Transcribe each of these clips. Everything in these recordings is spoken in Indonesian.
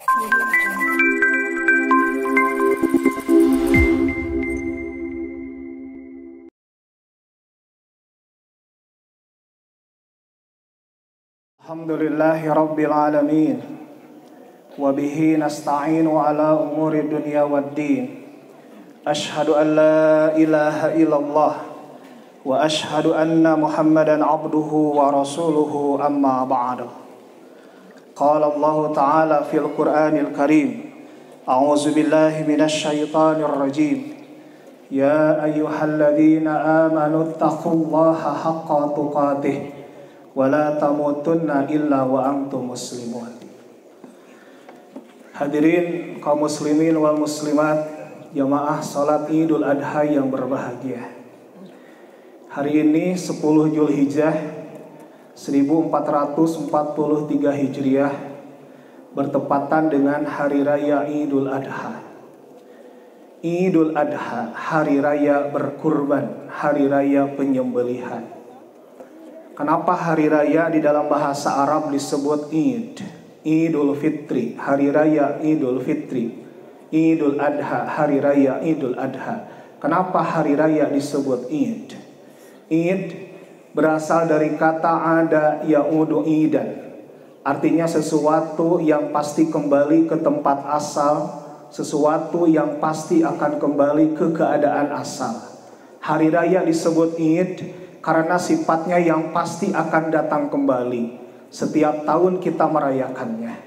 Alhamdulillahi Rabbil Alamin. Wabihi nasta'inu ala umuri dunya waddin. Ashhadu an la ilaha illallah wa ashhadu anna Muhammadan abduhu wa rasuluhu amma ba'du. Qala Allah Ta'ala fil Qur'anil Karim. A'udzu billahi minasy syaithanir rajim. Ya ayyuhalladzina amanu taqullaha haqqa tuqatih wa la tamutunna illa wa antum muslimun. Hadirin kaum muslimin wal muslimat, jamaah salat Idul Adha yang berbahagia. Hari ini 10 Zulhijjah 1443 Hijriah bertepatan dengan hari raya Idul Adha. Idul Adha, hari raya berkurban, hari raya penyembelihan. Kenapa hari raya di dalam bahasa Arab disebut Id? Idul Fitri, hari raya Idul Fitri. Idul Adha, hari raya Idul Adha. Kenapa hari raya disebut Id? Id berasal dari kata ada ya'udu idan. Artinya sesuatu yang pasti kembali ke tempat asal, sesuatu yang pasti akan kembali ke keadaan asal. Hari raya disebut Id karena sifatnya yang pasti akan datang kembali. Setiap tahun kita merayakannya.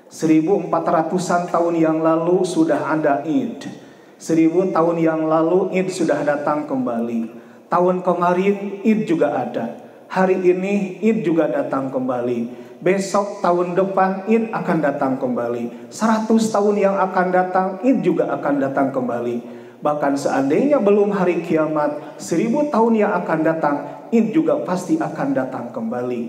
1400-an tahun yang lalu sudah ada Id. 1000 tahun yang lalu Id sudah datang kembali. Tahun kemarin Id juga ada. Hari ini Id juga datang kembali. Besok tahun depan Id akan datang kembali. 100 tahun yang akan datang Id juga akan datang kembali. Bahkan seandainya belum hari kiamat, 1000 tahun yang akan datang, Id juga pasti akan datang kembali.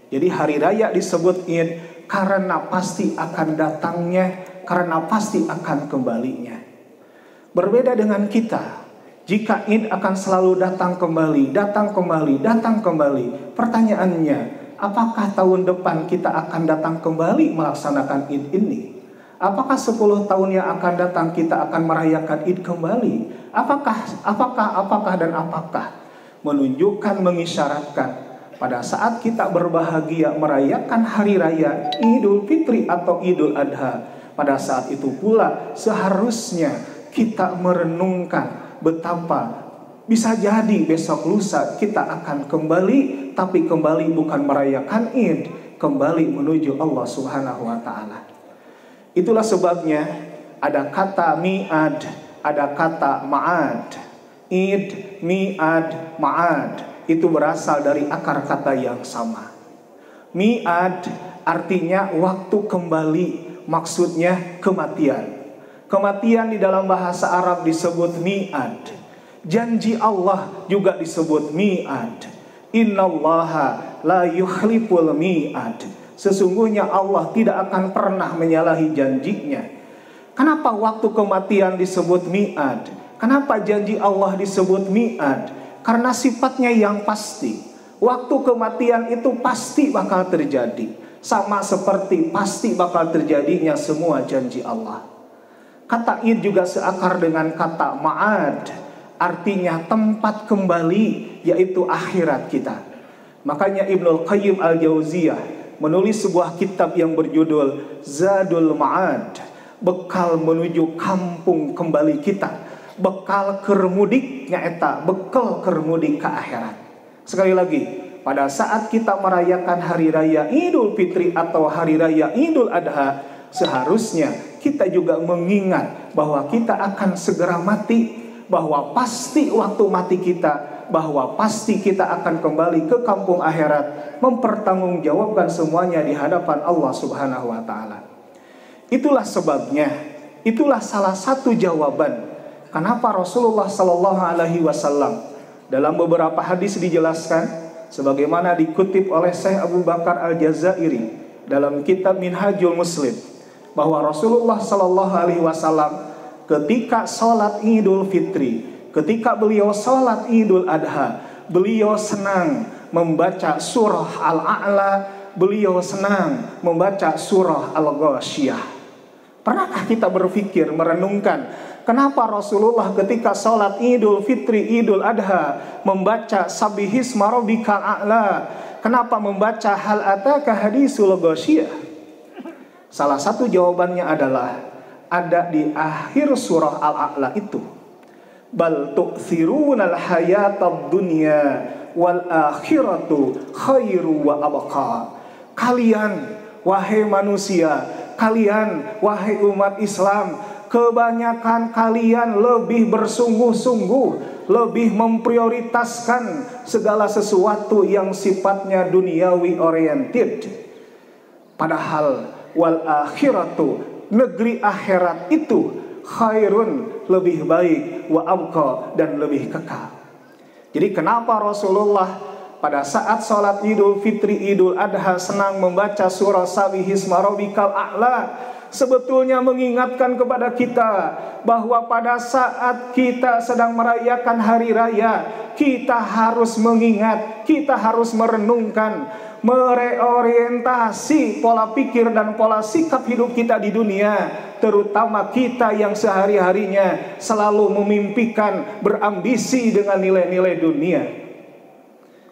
Jadi hari raya disebut Id karena pasti akan datangnya, karena pasti akan kembalinya. Berbeda dengan kita, jika Id akan selalu datang kembali, datang kembali, datang kembali. Pertanyaannya, apakah tahun depan kita akan datang kembali melaksanakan Id ini? Apakah 10 tahun yang akan datang kita akan merayakan Id kembali? Apakah dan apakah? Menunjukkan, mengisyaratkan pada saat kita berbahagia merayakan hari raya Idul Fitri atau Idul Adha, pada saat itu pula seharusnya kita merenungkan betapa bisa jadi besok lusa kita akan kembali, tapi kembali bukan merayakan Id, kembali menuju Allah Subhanahu wa Ta'ala. Itulah sebabnya ada kata mi'ad, ada kata ma'ad. Id, mi'ad, ma'ad itu berasal dari akar kata yang sama. Mi'ad artinya waktu kembali, maksudnya kematian. Kematian di dalam bahasa Arab disebut mi'ad. Janji Allah juga disebut mi'ad. Innallaha la yukhliful mi'ad. Sesungguhnya Allah tidak akan pernah menyalahi janjinya. Kenapa waktu kematian disebut mi'ad? Kenapa janji Allah disebut mi'ad? Karena sifatnya yang pasti. Waktu kematian itu pasti bakal terjadi. Sama seperti pasti bakal terjadinya semua janji Allah. Kata Id juga seakar dengan kata ma'ad. Artinya tempat kembali, yaitu akhirat kita. Makanya Ibnul Qayyim Al-Jauziyah menulis sebuah kitab yang berjudul Zadul Ma'ad, bekal menuju kampung kembali kita, bekal kermudiknya eta, bekal kermudik ke akhirat. Sekali lagi, pada saat kita merayakan hari raya Idul Fitri atau hari raya Idul Adha, seharusnya kita juga mengingat bahwa kita akan segera mati, bahwa pasti waktu mati kita, bahwa pasti kita akan kembali ke kampung akhirat, mempertanggungjawabkan semuanya di hadapan Allah Subhanahu wa Ta'ala. Itulah sebabnya, itulah salah satu jawaban kenapa Rasulullah Sallallahu Alaihi Wasallam dalam beberapa hadis dijelaskan, sebagaimana dikutip oleh Syekh Abu Bakar Al-Jazairi dalam kitab Minhajul Muslim, bahwa Rasulullah Sallallahu Alaihi Wasallam ketika sholat Idul Fitri, ketika beliau sholat Idul Adha, beliau senang membaca surah Al-A'la, beliau senang membaca surah Al-Ghasyiyah. Pernahkah kita berpikir, merenungkan, kenapa Rasulullah ketika sholat Idul Fitri, Idul Adha membaca Sabbihisma rabbikal a'la? Kenapa membaca hal ataka hadisul ghasyiyah? Salah satu jawabannya adalah ada di akhir surah Al-A'la itu. Bal tu'thirunal hayatad dunya wal akhiratu khairu wa abqa. Kalian wahai manusia, kalian wahai umat Islam, kebanyakan kalian lebih bersungguh-sungguh, lebih memprioritaskan segala sesuatu yang sifatnya duniawi oriented. Padahal wal akhiratu, negeri akhirat itu khairun, lebih baik, wa abqa, dan lebih kekal. Jadi kenapa Rasulullah pada saat sholat Idul Fitri, Idul Adha senang membaca surah Sabbihisma rabbikal a'la? Sebetulnya mengingatkan kepada kita bahwa pada saat kita sedang merayakan hari raya, kita harus mengingat, kita harus merenungkan, mereorientasi pola pikir dan pola sikap hidup kita di dunia, terutama kita yang sehari-harinya selalu memimpikan, berambisi dengan nilai-nilai dunia.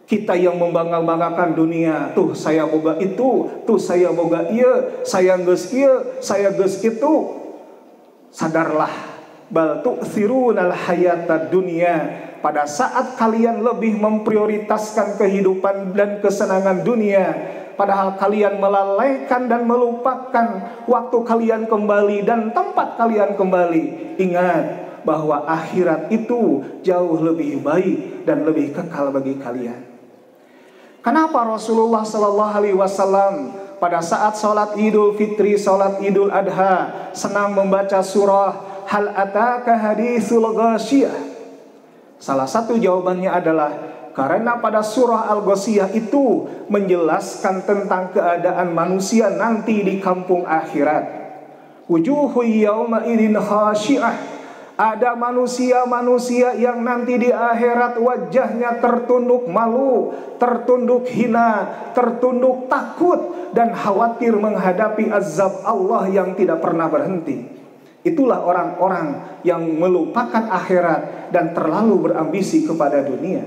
Kita yang membangga-banggakan dunia, tuh saya boga itu, tuh saya boga iya, saya geus iya, saya geus itu. Sadarlah, bal tu'thirunal hayatad dunya. Pada saat kalian lebih memprioritaskan kehidupan dan kesenangan dunia, padahal kalian melalaikan dan melupakan waktu kalian kembali dan tempat kalian kembali. Ingat bahwa akhirat itu jauh lebih baik dan lebih kekal bagi kalian. Kenapa Rasulullah Sallallahu Alaihi Wasallam pada saat sholat Idul Fitri, sholat Idul Adha senang membaca surah Hal ataka hadisul ghasyiyah? Salah satu jawabannya adalah karena pada surah Al-Ghasyiyah itu menjelaskan tentang keadaan manusia nanti di kampung akhirat. Wujuhu yawma idin khasyi'ah. Ada manusia-manusia yang nanti di akhirat wajahnya tertunduk malu, tertunduk hina, tertunduk takut, dan khawatir menghadapi azab Allah yang tidak pernah berhenti. Itulah orang-orang yang melupakan akhirat dan terlalu berambisi kepada dunia.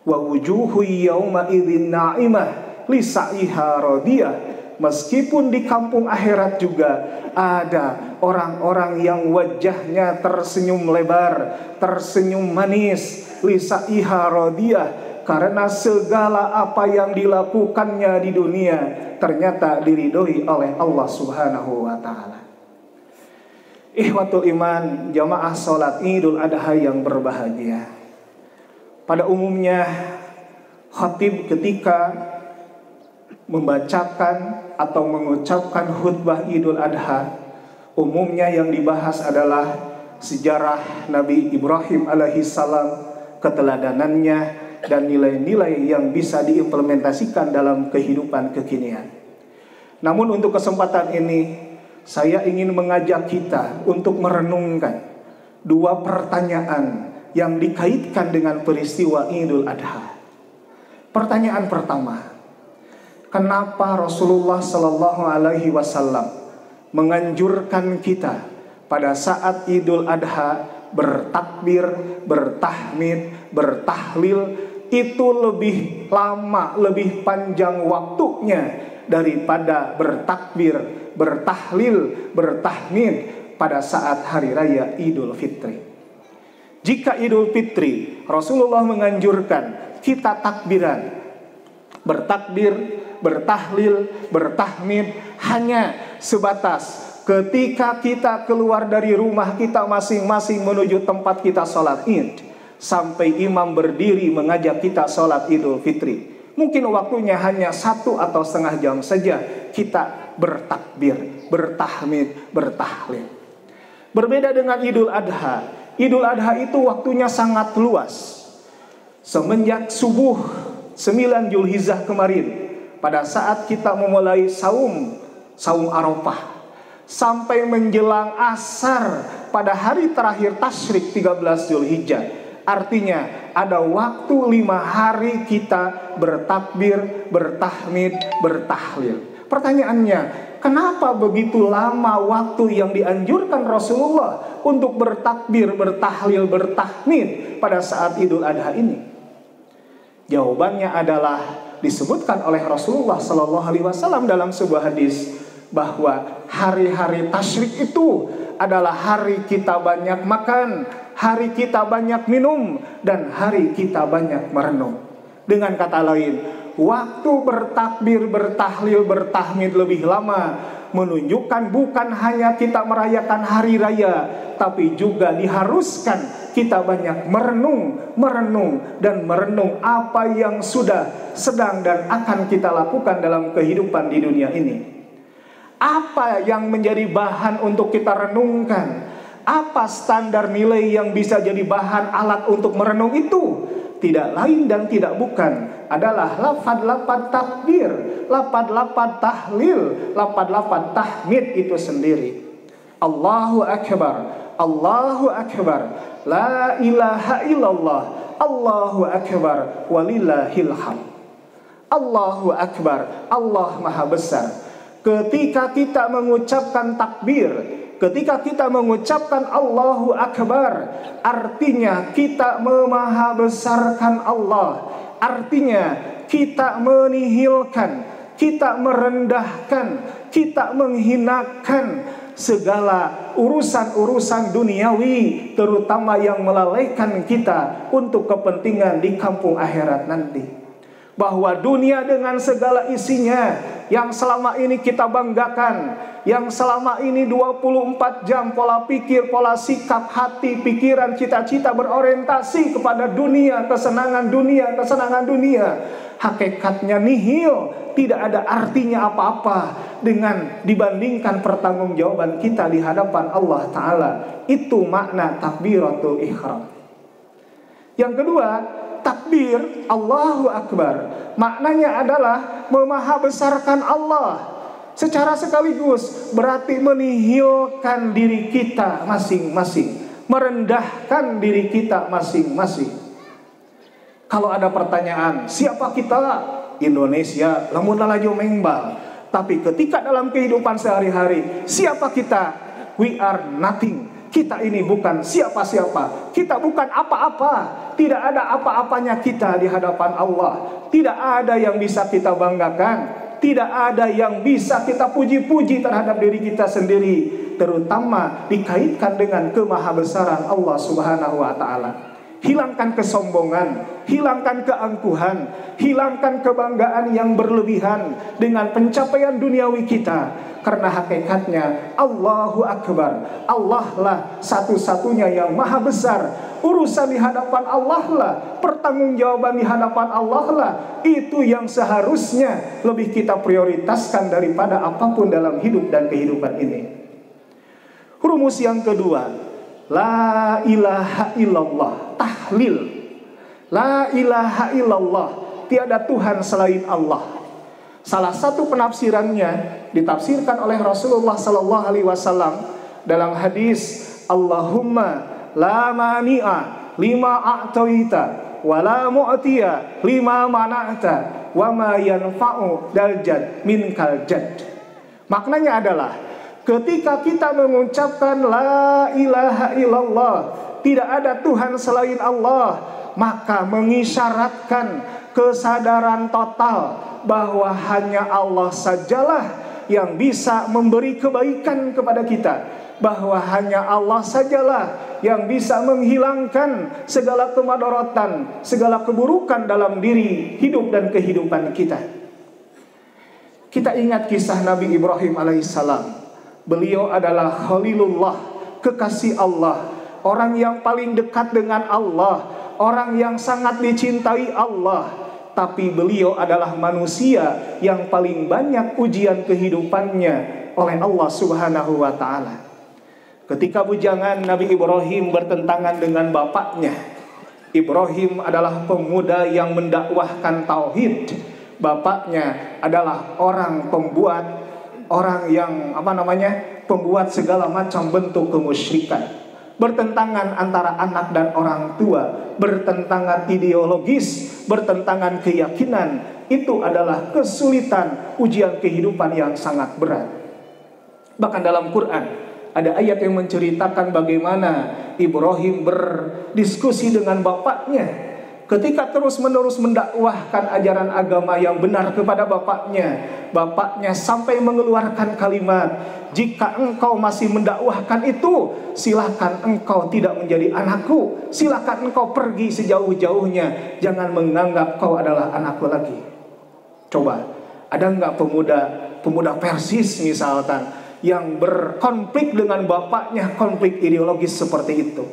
Wa wujuhu yawma idzin na'imah li sa'iha radiyah. Meskipun di kampung akhirat juga ada orang-orang yang wajahnya tersenyum lebar, tersenyum manis, li sa'iha radiyah, karena segala apa yang dilakukannya di dunia ternyata diridhoi oleh Allah Subhanahu wa taala. Ikhwatul iman, jamaah sholat Idul Adha yang berbahagia. Pada umumnya khatib ketika membacakan atau mengucapkan khutbah Idul Adha, umumnya yang dibahas adalah sejarah Nabi Ibrahim alaihissalam, keteladanannya, dan nilai-nilai yang bisa diimplementasikan dalam kehidupan kekinian. Namun untuk kesempatan ini saya ingin mengajak kita untuk merenungkan dua pertanyaan yang dikaitkan dengan peristiwa Idul Adha. Pertanyaan pertama, kenapa Rasulullah Sallallahu Alaihi Wasallam menganjurkan kita pada saat Idul Adha bertakbir, bertahmid, bertahlil itu lebih lama, lebih panjang waktunya daripada bertakbir, bertahlil, bertahmid pada saat hari raya Idul Fitri. Jika Idul Fitri Rasulullah menganjurkan kita takbiran, bertakbir, bertahlil, bertahmid hanya sebatas ketika kita keluar dari rumah kita masing-masing menuju tempat kita sholat Id, sampai imam berdiri mengajak kita sholat Idul Fitri. Mungkin waktunya hanya 1 atau setengah jam saja kita bertakbir, bertahmid, bertahlil. Berbeda dengan Idul Adha. Idul Adha itu waktunya sangat luas. Semenjak subuh 9 Zulhijjah kemarin, pada saat kita memulai saum Arafah, sampai menjelang asar pada hari terakhir tasyrik 13 Zulhijjah. Artinya ada waktu 5 hari kita bertakbir, bertahmid, bertahlil. Pertanyaannya, kenapa begitu lama waktu yang dianjurkan Rasulullah untuk bertakbir, bertahlil, bertahmid pada saat Idul Adha ini? Jawabannya adalah disebutkan oleh Rasulullah Sallallahu Alaihi Wasallam dalam sebuah hadis bahwa hari-hari tasyrik itu adalah hari kita banyak makan, hari kita banyak minum, dan hari kita banyak merenung. Dengan kata lain, waktu bertakbir, bertahlil, bertahmid lebih lama menunjukkan bukan hanya kita merayakan hari raya, tapi juga diharuskan kita banyak merenung dan merenung apa yang sudah, sedang, dan akan kita lakukan dalam kehidupan di dunia ini. Apa yang menjadi bahan untuk kita renungkan? Apa standar nilai yang bisa jadi bahan alat untuk merenung itu? Tidak lain dan tidak bukan adalah lafaz-lafaz takbir, lafaz-lafaz tahlil, lafaz-lafaz tahmid itu sendiri. Allahu Akbar, Allahu Akbar, la ilaha illallah, Allahu Akbar, walillahil hamd. Allahu Akbar, Allah Maha Besar. Ketika kita mengucapkan takbir, ketika kita mengucapkan Allahu Akbar, artinya kita memahabesarkan Allah. Artinya kita menihilkan, kita merendahkan, kita menghinakan segala urusan-urusan duniawi, terutama yang melalaikan kita untuk kepentingan di kampung akhirat nanti. Bahwa dunia dengan segala isinya yang selama ini kita banggakan, yang selama ini 24 jam pola pikir, pola sikap, hati, pikiran, cita-cita berorientasi kepada dunia, kesenangan dunia, hakikatnya nihil, tidak ada artinya apa-apa dengan dibandingkan pertanggungjawaban kita di hadapan Allah Ta'ala. Itu makna takbiratul ihram. Yang kedua, takbir Allahu Akbar maknanya adalah memahabesarkan Allah secara sekaligus, berarti menihilkan diri kita masing-masing, merendahkan diri kita masing-masing. Kalau ada pertanyaan, siapa kita? Indonesia, lamun laju mengbal. Tapi ketika dalam kehidupan sehari-hari, siapa kita? We are nothing. Kita ini bukan siapa-siapa. Kita bukan apa-apa. Tidak ada apa-apanya kita di hadapan Allah. Tidak ada yang bisa kita banggakan. Tidak ada yang bisa kita puji-puji terhadap diri kita sendiri. Terutama dikaitkan dengan kemahabesaran Allah Subhanahu wa Ta'ala. Hilangkan kesombongan, hilangkan keangkuhan, hilangkan kebanggaan yang berlebihan dengan pencapaian duniawi kita. Karena hakikatnya Allahu Akbar, Allah lah satu-satunya yang maha besar. Urusan di hadapan Allah lah, pertanggungjawaban di hadapan Allah lah, itu yang seharusnya lebih kita prioritaskan daripada apapun dalam hidup dan kehidupan ini. Rumus yang kedua, la ilaha illallah, tahlil. La ilaha illallah, tiada Tuhan selain Allah. Salah satu penafsirannya ditafsirkan oleh Rasulullah sallallahu alaihi wasallam dalam hadis, Allahumma la mani'a lima a'taita wa la mu'tiya lima mana'ta wa ma yanfa'u dal jad minkal jad. Maknanya adalah ketika kita mengucapkan la ilaha illallah, tidak ada Tuhan selain Allah, maka mengisyaratkan kesadaran total bahwa hanya Allah sajalah yang bisa memberi kebaikan kepada kita, bahwa hanya Allah sajalah yang bisa menghilangkan segala kemadharatan, segala keburukan dalam diri, hidup dan kehidupan kita. Kita ingat kisah Nabi Ibrahim alaihissalam. Beliau adalah Khalilullah, kekasih Allah, orang yang paling dekat dengan Allah, orang yang sangat dicintai Allah. Tapi beliau adalah manusia yang paling banyak ujian kehidupannya oleh Allah Subhanahu wa Ta'ala. Ketika bujangan Nabi Ibrahim bertentangan dengan bapaknya, Ibrahim adalah pemuda yang mendakwahkan tauhid. Bapaknya adalah orang pembuat, orang yang pembuat segala macam bentuk kemusyrikan. Bertentangan antara anak dan orang tua, bertentangan ideologis, bertentangan keyakinan. Itu adalah kesulitan ujian kehidupan yang sangat berat. Bahkan dalam Quran ada ayat yang menceritakan bagaimana Ibrahim berdiskusi dengan bapaknya ketika terus-menerus mendakwahkan ajaran agama yang benar kepada bapaknya. Bapaknya sampai mengeluarkan kalimat, jika engkau masih mendakwahkan itu, silakan engkau tidak menjadi anakku, silakan engkau pergi sejauh-jauhnya, jangan menganggap kau adalah anakku lagi. Coba, ada enggak pemuda Persis misalkan yang berkonflik dengan bapaknya, konflik ideologis seperti itu?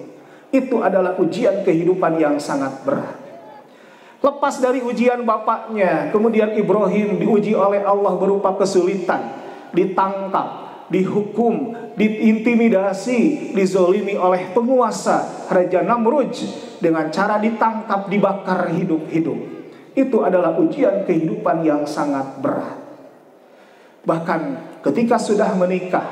Itu adalah ujian kehidupan yang sangat berat. Lepas dari ujian bapaknya, kemudian Ibrahim diuji oleh Allah berupa kesulitan, ditangkap, dihukum, diintimidasi, dizolimi oleh penguasa Raja Namrud dengan cara ditangkap, dibakar hidup-hidup. Itu adalah ujian kehidupan yang sangat berat. Bahkan ketika sudah menikah,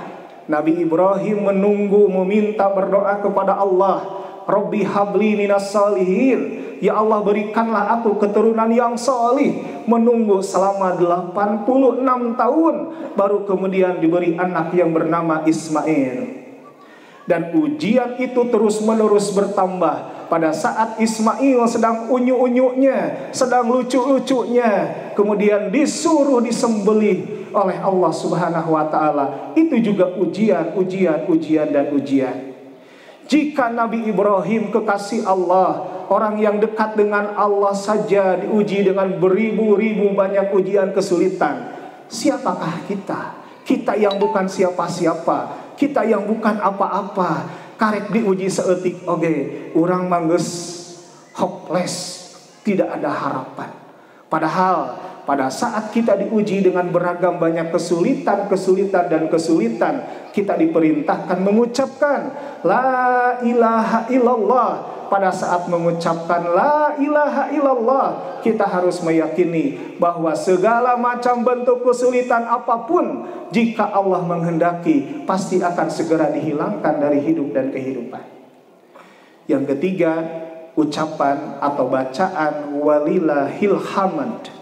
Nabi Ibrahim menunggu, meminta, berdoa kepada Allah, Rabbi habli minas salihin, ya Allah berikanlah aku keturunan yang salih. Menunggu selama 86 tahun, baru kemudian diberi anak yang bernama Ismail. Dan ujian itu terus-menerus bertambah. Pada saat Ismail sedang unyu-unyunya, sedang lucu-lucunya, kemudian disuruh disembelih oleh Allah Subhanahu wa ta'ala. Itu juga ujian dan ujian. Jika Nabi Ibrahim kekasih Allah, orang yang dekat dengan Allah saja diuji dengan beribu-ribu banyak ujian kesulitan, siapakah kita? Kita yang bukan siapa-siapa, kita yang bukan apa-apa, karek diuji seetik oge, urang manggeus hopeless, tidak ada harapan. Padahal pada saat kita diuji dengan beragam banyak kesulitan, kita diperintahkan mengucapkan La ilaha illallah. Pada saat mengucapkan La ilaha illallah, kita harus meyakini bahwa segala macam bentuk kesulitan apapun, jika Allah menghendaki, pasti akan segera dihilangkan dari hidup dan kehidupan. Yang ketiga, ucapan atau bacaan walillahil hamd,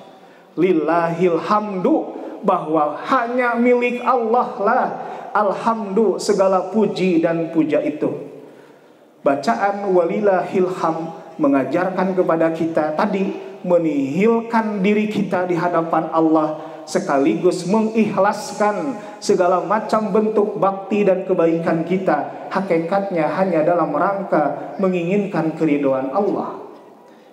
lillahil hamdu, bahwa hanya milik Allah lah alhamdu, segala puji dan puja itu. Bacaan walillahil hamd mengajarkan kepada kita tadi menihilkan diri kita di hadapan Allah, sekaligus mengikhlaskan segala macam bentuk bakti dan kebaikan kita, hakikatnya hanya dalam rangka menginginkan keridhaan Allah.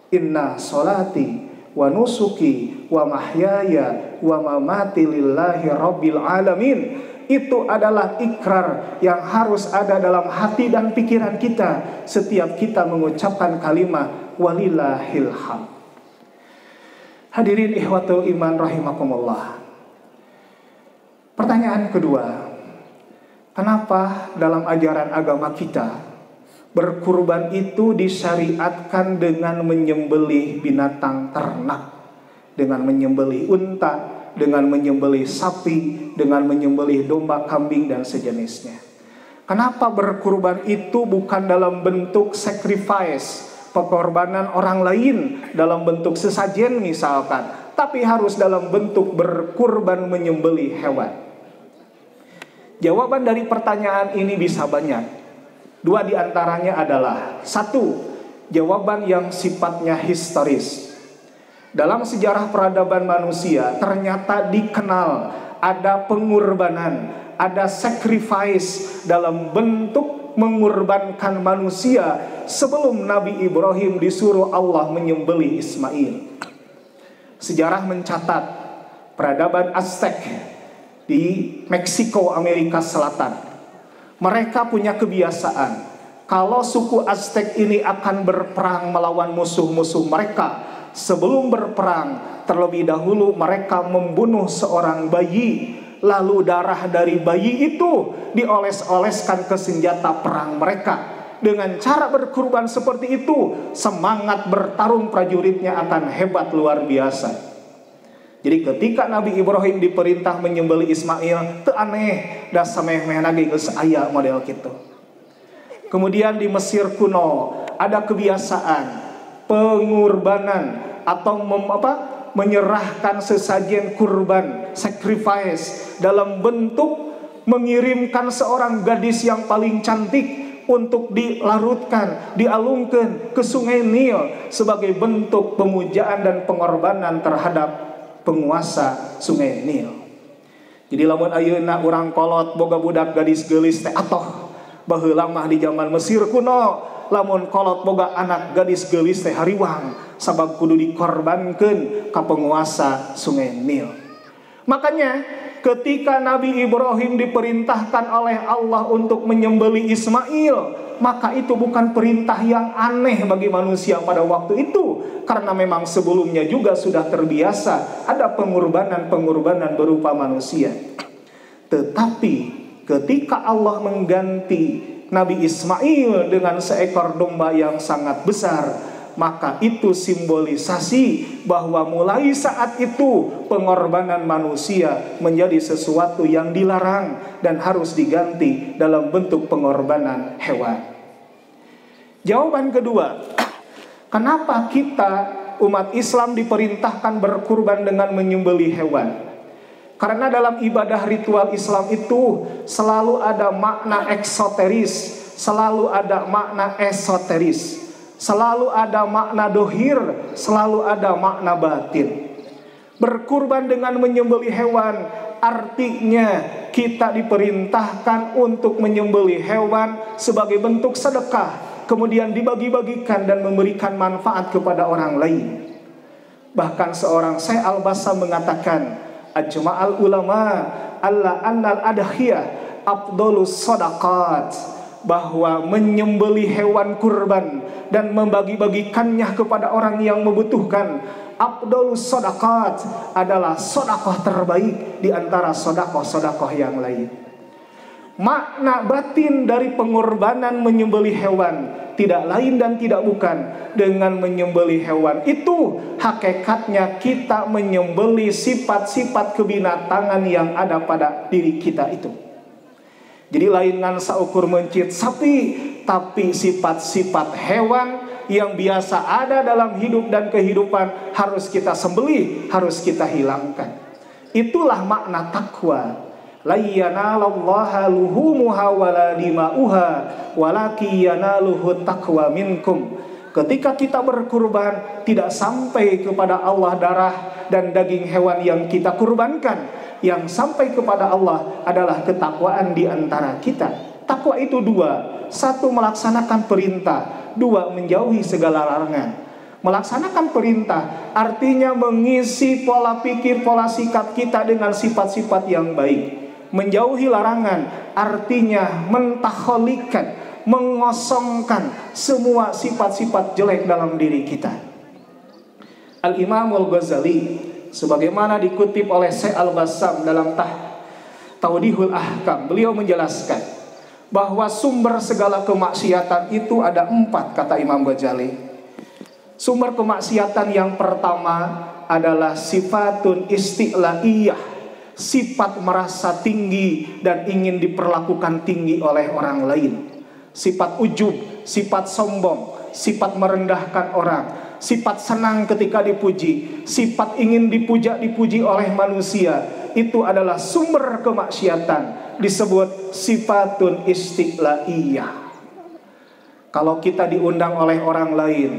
Inna sholati wa nusuki wa mahyaya wa mamati lillahi rabbil alamin. Itu adalah ikrar yang harus ada dalam hati dan pikiran kita setiap kita mengucapkan kalimat walillahil hamd. Hadirin ikhwatul iman rahimakumullah. Pertanyaan kedua, kenapa dalam ajaran agama kita berkurban itu disyariatkan dengan menyembelih binatang ternak, dengan menyembelih unta, dengan menyembelih sapi, dengan menyembelih domba, kambing dan sejenisnya? Kenapa berkurban itu bukan dalam bentuk sacrifice, pengorbanan orang lain dalam bentuk sesajen misalkan, tapi harus dalam bentuk berkurban menyembelih hewan? Jawaban dari pertanyaan ini bisa banyak. Dua di antaranya adalah, satu, jawaban yang sifatnya historis. Dalam sejarah peradaban manusia ternyata dikenal ada pengorbanan, ada sacrifice dalam bentuk mengorbankan manusia sebelum Nabi Ibrahim disuruh Allah menyembelih Ismail. Sejarah mencatat peradaban Aztec di Meksiko, Amerika Selatan. Mereka punya kebiasaan, kalau suku Aztec ini akan berperang melawan musuh-musuh mereka, sebelum berperang, terlebih dahulu mereka membunuh seorang bayi, lalu darah dari bayi itu dioles-oleskan ke senjata perang mereka. Dengan cara berkurban seperti itu, semangat bertarung prajuritnya akan hebat luar biasa. Jadi ketika Nabi Ibrahim diperintah menyembelih Ismail, teu aneh, da sameh-meh lagi geus aya model kitu. Kemudian di Mesir kuno ada kebiasaan pengorbanan atau menyerahkan sesajen kurban, sacrifice dalam bentuk mengirimkan seorang gadis yang paling cantik untuk dilarutkan, dialungkan ke sungai Nil sebagai bentuk pemujaan dan pengorbanan terhadap penguasa sungai Nil. Jadi lamun ayeuna urang kolot boga budak gadis geulis teh atoh baheula mah di zaman Mesir kuno lamun kolot boga anak gadis geulis teh hariwang sabab kudu dikorbankeun ka penguasa sungai Nil. Makanya ketika Nabi Ibrahim diperintahkan oleh Allah untuk menyembelih Ismail, maka itu bukan perintah yang aneh bagi manusia pada waktu itu, karena memang sebelumnya juga sudah terbiasa ada pengorbanan berupa manusia. Tetapi ketika Allah mengganti Nabi Ismail dengan seekor domba yang sangat besar, maka itu simbolisasi bahwa mulai saat itu pengorbanan manusia menjadi sesuatu yang dilarang dan harus diganti dalam bentuk pengorbanan hewan. Jawaban kedua, kenapa kita umat Islam diperintahkan berkurban dengan menyembelih hewan? Karena dalam ibadah ritual Islam itu selalu ada makna eksoteris, selalu ada makna esoteris, selalu ada makna dohir, selalu ada makna batin. Berkurban dengan menyembelih hewan artinya kita diperintahkan untuk menyembelih hewan sebagai bentuk sedekah, kemudian dibagi-bagikan dan memberikan manfaat kepada orang lain. Bahkan seorang Syekh Al-Bassam mengatakan, ajma'al ulama alla annal adhiyah afdolus sadaqat, bahwa menyembelih hewan kurban dan membagi-bagikannya kepada orang yang membutuhkan, afdolus sadaqat, adalah sedekah terbaik di antara sedekah-sedekah yang lain. Makna batin dari pengorbanan menyembelih hewan tidak lain dan tidak bukan dengan menyembelih hewan itu hakikatnya kita menyembelih sifat-sifat kebinatangan yang ada pada diri kita itu. Jadi lain ngan saukur mencit sapi, tapi sifat-sifat hewan yang biasa ada dalam hidup dan kehidupan harus kita sembelih, harus kita hilangkan. Itulah makna takwa. La yanalallaha luhumuha wala dima'uha walaki yanaluhu taqwa minkum. Ketika kita berkurban, tidak sampai kepada Allah darah dan daging hewan yang kita kurbankan. Yang sampai kepada Allah adalah ketakwaan di antara kita. Takwa itu dua. Satu, melaksanakan perintah. Dua, menjauhi segala larangan. Melaksanakan perintah artinya mengisi pola pikir, pola sikap kita dengan sifat-sifat yang baik. Menjauhi larangan artinya mentakholikan, mengosongkan semua sifat-sifat jelek dalam diri kita. Al-Imam Al-Ghazali sebagaimana dikutip oleh Syekh Al-Bassam dalam Tawdihul Ahkam, beliau menjelaskan bahwa sumber segala kemaksiatan itu ada 4, kata Imam Ghazali. Sumber kemaksiatan yang pertama adalah sifatun isti'laiyah, sifat merasa tinggi dan ingin diperlakukan tinggi oleh orang lain. Sifat ujub, sifat sombong, sifat merendahkan orang, sifat senang ketika dipuji, sifat ingin dipuji oleh manusia. Itu adalah sumber kemaksiatan, disebut sifatun isti'laiyah. Kalau kita diundang oleh orang lain,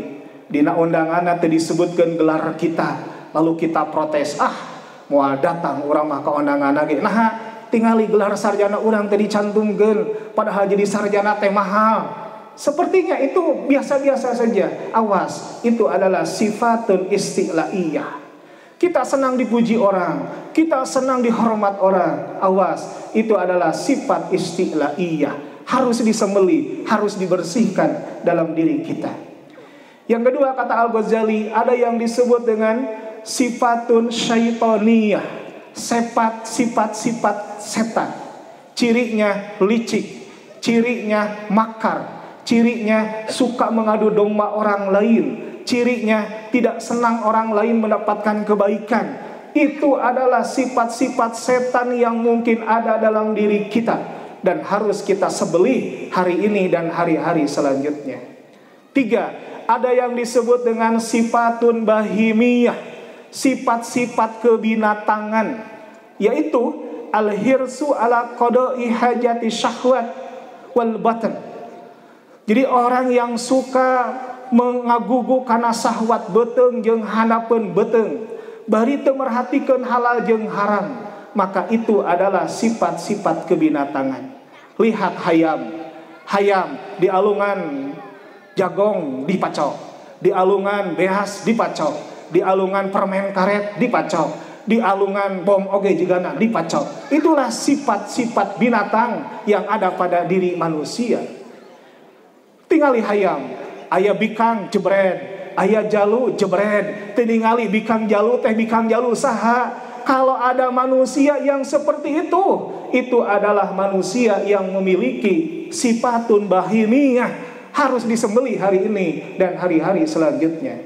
dina undangan teh disebutkan gelar kita, lalu kita protes, mau datang orang mah ka undangan ge. Nah, tingali gelar sarjana urang teh dicantumkeun, padahal jadi sarjana teh mahal. Sepertinya itu biasa-biasa saja. Awas, itu adalah sifatun isti'laiyah. Kita senang dipuji orang, kita senang dihormat orang. Awas, itu adalah sifat isti'laiyah. Harus disembelih, harus dibersihkan dalam diri kita. Yang kedua, kata Al-Ghazali, ada yang disebut dengan sifatun syaitoniyah, sifat-sifat setan. Cirinya licik, cirinya makar, cirinya suka mengadu domba orang lain, cirinya tidak senang orang lain mendapatkan kebaikan. Itu adalah sifat-sifat setan yang mungkin ada dalam diri kita dan harus kita sebelih hari ini dan hari-hari selanjutnya. 3, ada yang disebut dengan sifatun bahimiyah, sifat-sifat kebinatangan, yaitu al-hirsu ala qada'i hajati syahwat wal batan. Jadi orang yang suka mengagugu kana syahwat beuteung jeung handapeun beuteung, bari teu merhatikeun halal jeung haram, maka itu adalah sifat-sifat kebinatangan. Lihat hayam di alungan jagong dipacok, di alungan behas dipacok, di alungan permen karet dipacok, di alungan bom oge jigana dipacok. Itulah sifat-sifat binatang yang ada pada diri manusia. Tingali hayam, aya bikang jebred, aya jalu jebred, tingali bikang jalu saha. Kalau ada manusia yang seperti itu adalah manusia yang memiliki sifatun bahimiyah, harus disembelih hari ini dan hari-hari selanjutnya.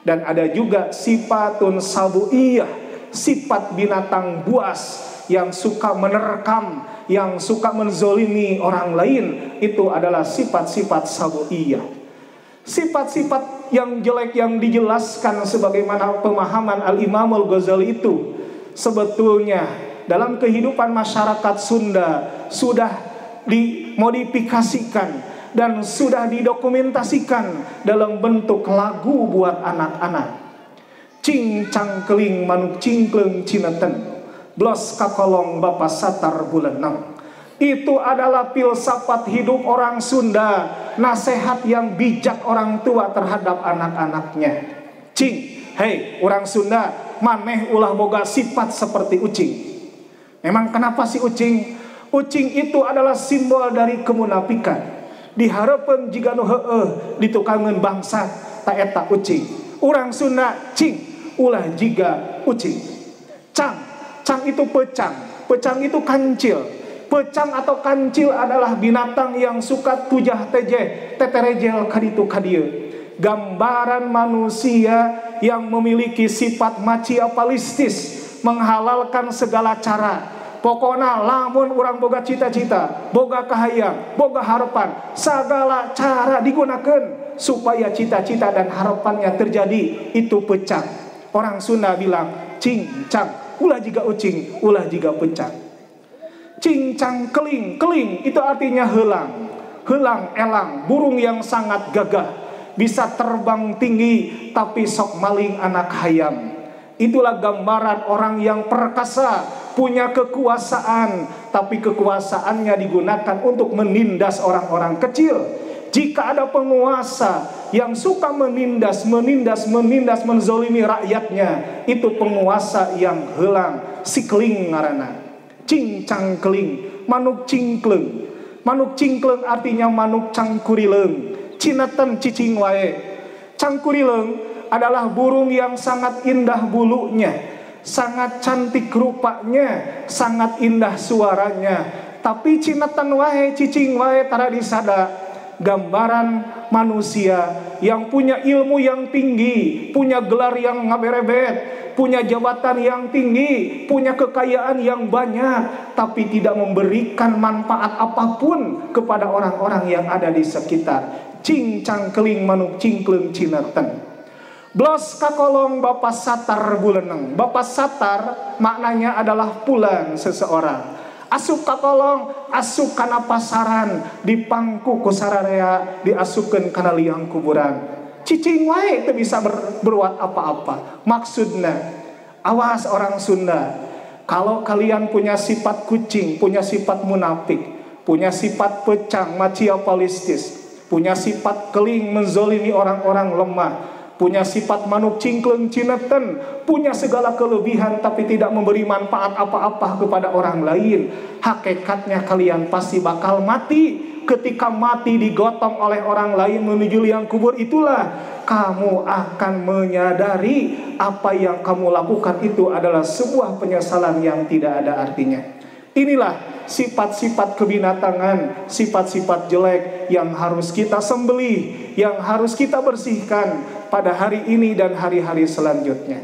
Dan ada juga sifatun sabuiyah, sifat binatang buas yang suka menerkam, yang suka menzolimi orang lain. Itu adalah sifat-sifat sabuiyah. Sifat-sifat yang jelek yang dijelaskan sebagaimana pemahaman Al-Imam Al-Ghazali itu sebetulnya dalam kehidupan masyarakat Sunda sudah dimodifikasikan dan sudah didokumentasikan dalam bentuk lagu buat anak-anak. Cing cangkeling manuk cingkleng cineten, blos kakolong bapa satar bulan 6. Itu adalah filsafat hidup orang Sunda, nasihat yang bijak orang tua terhadap anak-anaknya. Cing, hei orang Sunda, maneh ulah boga sifat seperti ucing. Memang kenapa sih ucing? Ucing itu adalah simbol dari kemunafikan. Diharapkan jika nu heueuh ditukangan bangsa tak eta ucing. Urang Sunda cing, ulah jiga ucing. Cang itu pecang itu kancil. Pecang atau kancil adalah binatang yang suka tujah tejeh, teterejel kaditu kadieu. Gambaran manusia yang memiliki sifat machiavellistis, menghalalkan segala cara. Pokokna lamun urang boga cita-cita, boga kahayang, boga harapan, segala cara digunakan supaya cita-cita dan harapannya terjadi. Itu pecang. Orang Sunda bilang cincang, ulah jiga ucing, ulah jiga pecang. Cincang keling itu artinya helang elang, burung yang sangat gagah, bisa terbang tinggi tapi sok maling anak hayam. Itulah gambaran orang yang perkasa, punya kekuasaan, tapi kekuasaannya digunakan untuk menindas orang-orang kecil. Jika ada penguasa yang suka menindas, menzolimi rakyatnya, itu penguasa yang helang, si keling ngaranna. Cincang keling, manuk cingkleng. Manuk cingkleng artinya manuk cangkurileung. Cineten cicing wae. Cangkurileung adalah burung yang sangat indah bulunya, sangat cantik rupanya, sangat indah suaranya. Tapi cineten wae, cicing wae tara disada. Gambaran manusia yang punya ilmu yang tinggi, punya gelar yang ngaberebet, punya jabatan yang tinggi, punya kekayaan yang banyak, tapi tidak memberikan manfaat apapun kepada orang-orang yang ada di sekitar. Cincang keling manuk cingkleng cineten. Blos kakolong bapa satar buleneng. Bapa satar maknanya adalah pulan seseorang. Asup kakolong, asup kana pasaran, dipangku ku sararea, diasupkeun kana liang kuburan. Cicing wae teu bisa berbuat apa-apa. Maksudna, awas orang Sunda, kalau kalian punya sifat kucing, punya sifat munafik, punya sifat pecang, machiavellistis, punya sifat keling menzolimi orang-orang lemah, punya sifat manuk cingkleng cineten, punya segala kelebihan tapi tidak memberi manfaat apa-apa kepada orang lain, hakikatnya kalian pasti bakal mati. Ketika mati digotong oleh orang lain menuju liang kubur, itulah kamu akan menyadari apa yang kamu lakukan itu adalah sebuah penyesalan yang tidak ada artinya. Inilah sifat-sifat kebinatangan, sifat-sifat jelek yang harus kita sembelih, yang harus kita bersihkan pada hari ini dan hari-hari selanjutnya.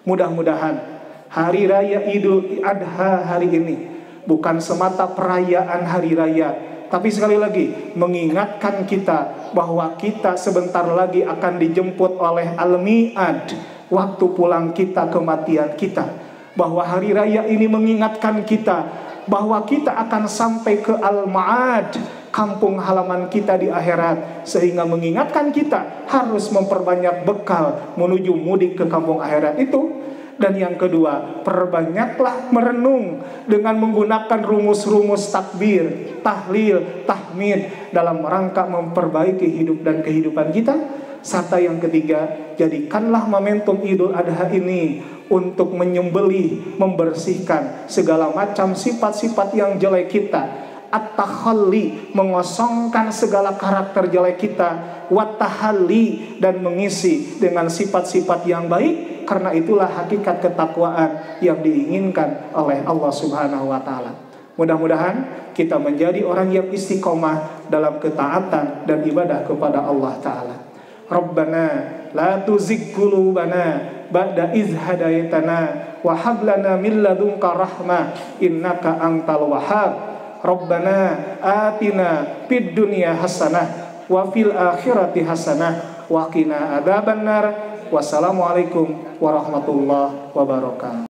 Mudah-mudahan hari raya Idul Adha hari ini bukan semata perayaan hari raya, tapi sekali lagi mengingatkan kita bahwa kita sebentar lagi akan dijemput oleh al-mi'ad, waktu pulang kita, kematian kita. bahwa hari raya ini mengingatkan kita bahwa kita akan sampai ke Al-Ma'ad, kampung halaman kita di akhirat, sehingga mengingatkan kita harus memperbanyak bekal menuju mudik ke kampung akhirat itu. Dan yang kedua, perbanyaklah merenung dengan menggunakan rumus-rumus takbir, tahlil, tahmid dalam rangka memperbaiki hidup dan kehidupan kita. Serta yang ketiga, jadikanlah momentum Idul Adha ini untuk menyembelih, membersihkan segala macam sifat-sifat yang jelek kita, at-takhalli, mengosongkan segala karakter jelek kita, wat-tahalli, dan mengisi dengan sifat-sifat yang baik. Karena itulah hakikat ketakwaan yang diinginkan oleh Allah Subhanahu wa taala. Mudah-mudahan kita menjadi orang yang istiqomah dalam ketaatan dan ibadah kepada Allah taala. Rabbana la tuzigh qulubana ba'da idh hadaitana wa hab lana min ladunka rahmah innaka antal wahhab. Rabbana atina fid dunya hasanah wa fil akhirati hasanah wa qina adzabannar. Wassalamualaikum warahmatullahi wabarakatuh.